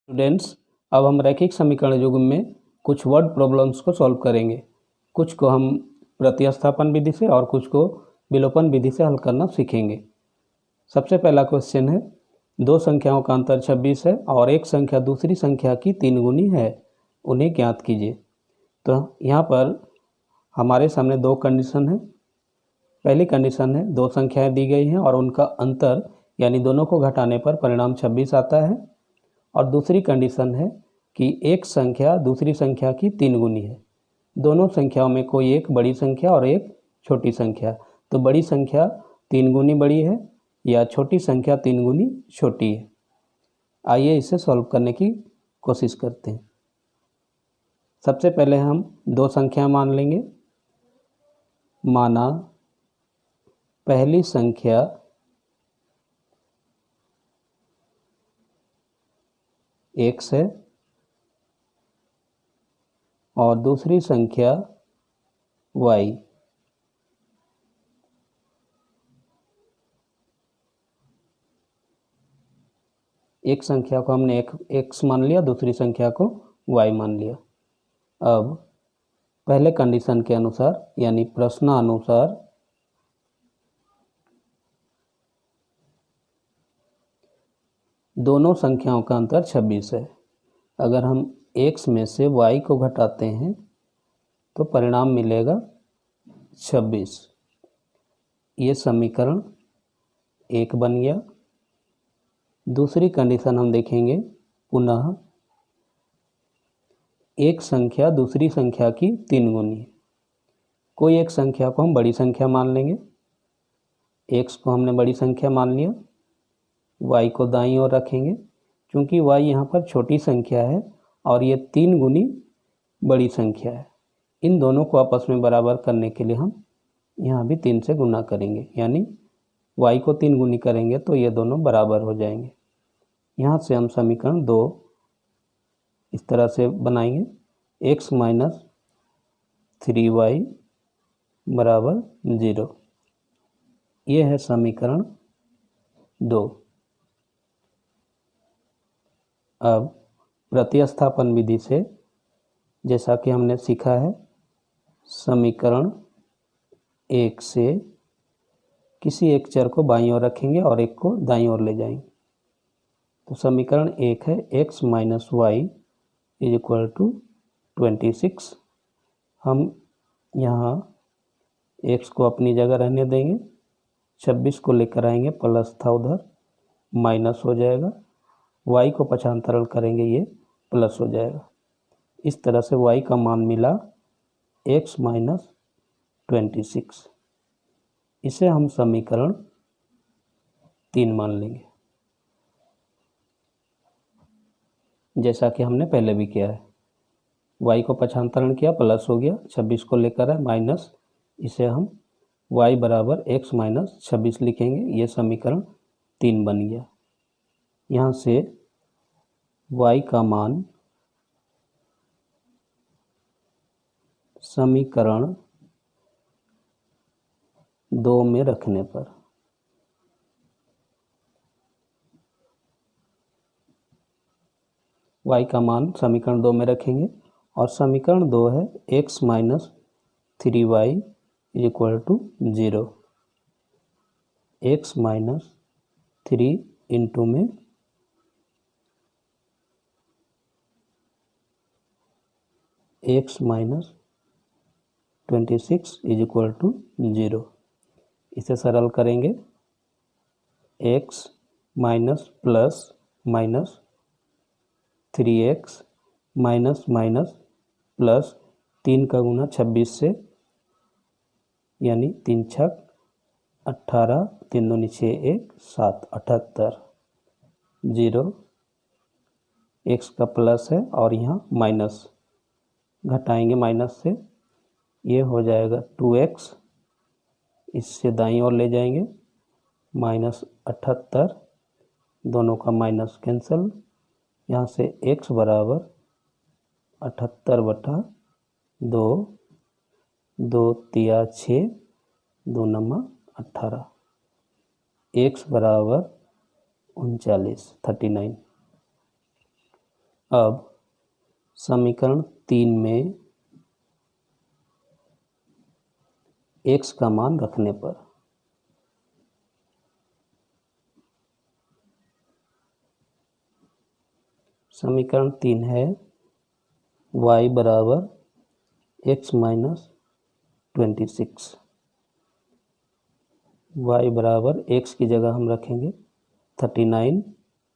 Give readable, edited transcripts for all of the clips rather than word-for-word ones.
Students, अब हम रैखिक समीकरण युग्म में कुछ वर्ड प्रॉब्लम्स को सॉल्व करेंगे। कुछ को हम प्रतिस्थापन विधि से और कुछ को विलोपन विधि से हल करना सीखेंगे। सबसे पहला क्वेश्चन है, दो संख्याओं का अंतर 26 है और एक संख्या दूसरी संख्या की 3 गुनी है, उन्हें ज्ञात कीजिए। तो यहाँ पर हमारे सामने दो कंडीशन है। पहली कंडीशन है, दो संख्याएं दी गई हैं और उनका अंतर यानी दोनों को घटाने पर परिणाम 26 आता है। और दूसरी कंडीशन है कि एक संख्या दूसरी संख्या की 3 गुनी है। दोनों संख्याओं में कोई एक बड़ी संख्या और एक छोटी संख्या, तो बड़ी संख्या 3 गुनी बड़ी है या छोटी संख्या 3 गुनी छोटी है। आइए इसे सॉल्व करने की कोशिश करते हैं। सबसे पहले हम दो संख्या मान लेंगे। माना पहली संख्या x है और दूसरी संख्या y। एक संख्या को हमने x मान लिया, दूसरी संख्या को y मान लिया। अब पहले कंडीशन के अनुसार यानी प्रश्नानुसार दोनों संख्याओं का अंतर 26 है। अगर हम x में से y को घटाते हैं तो परिणाम मिलेगा 26। ये समीकरण 1 बन गया। दूसरी कंडीशन हम देखेंगे, पुनः एक संख्या दूसरी संख्या की 3 गुनी है। कोई एक संख्या को हम बड़ी संख्या मान लेंगे। x को हमने बड़ी संख्या मान लिया, y को दाईं ओर रखेंगे क्योंकि y यहाँ पर छोटी संख्या है और ये 3 गुनी बड़ी संख्या है। इन दोनों को आपस में बराबर करने के लिए हम यहाँ भी 3 से गुना करेंगे, यानी y को 3 गुनी करेंगे तो ये दोनों बराबर हो जाएंगे। यहाँ से हम समीकरण 2 इस तरह से बनाएंगे, x माइनस 3y बराबर 0। ये है समीकरण 2। अब प्रतिस्थापन विधि से जैसा कि हमने सीखा है, समीकरण 1 से किसी एक चर को बाईं ओर रखेंगे और एक को दाईं ओर ले जाएंगे। तो समीकरण 1 है x minus y is equal to 26। हम यहाँ x को अपनी जगह रहने देंगे, 26 को लेकर आएंगे, प्लस था उधर माइनस हो जाएगा, y को पक्षांतरण करेंगे ये प्लस हो जाएगा। इस तरह से y का मान मिला x माइनस 26। इसे हम समीकरण 3 मान लेंगे, जैसा कि हमने पहले भी किया है। y को पक्षांतरण किया, प्लस हो गया, 26 को लेकर है माइनस, इसे हम y बराबर x माइनस 26 लिखेंगे। ये समीकरण 3 बन गया। यहाँ से y का मान समीकरण 2 में रखने पर y का मान समीकरण 2 में रखेंगे और समीकरण 2 है x minus 3y is equal to 0। x minus 3 into में x minus 26 is equal to 0। इसे सरल करेंगे, x minus plus minus 3x minus minus plus 3 का गुना 26 से, यानी 3 छक 18, 3 दूनी 6, 1 7, 78। 0 x का प्लस है और यहाँ माइनस घटाएंगे माइनस से, ये हो जाएगा 2x, इससे दाईं ओर ले जाएंगे माइनस 78, दोनों का माइनस कैंसिल। यहाँ से x बराबर 78/2, 2 तिया 6, 2 नमा 18, x बराबर 39। अब समीकरण 3 में x का मान रखने पर समीकरण 3 है y बराबर x माइनस 26। y बराबर x की जगह हम रखेंगे 39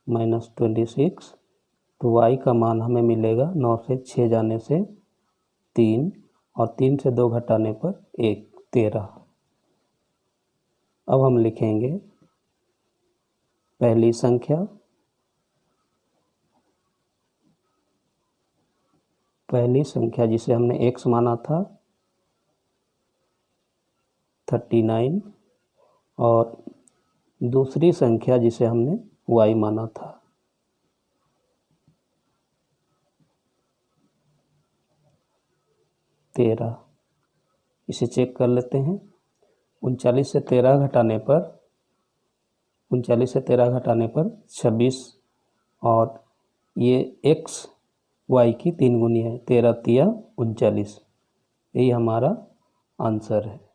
माइनस 26, तो y का मान हमें मिलेगा 9 से 6 जाने से 3 और 3 से 2 घटाने पर 1, 13। अब हम लिखेंगे पहली संख्या जिसे हमने x माना था 39 और दूसरी संख्या जिसे हमने y माना था 13। इसे चेक कर लेते हैं। 39 से 13 घटाने पर 26 और ये x y की 3 गुनी है, 13 तिया 39। यही हमारा आंसर है।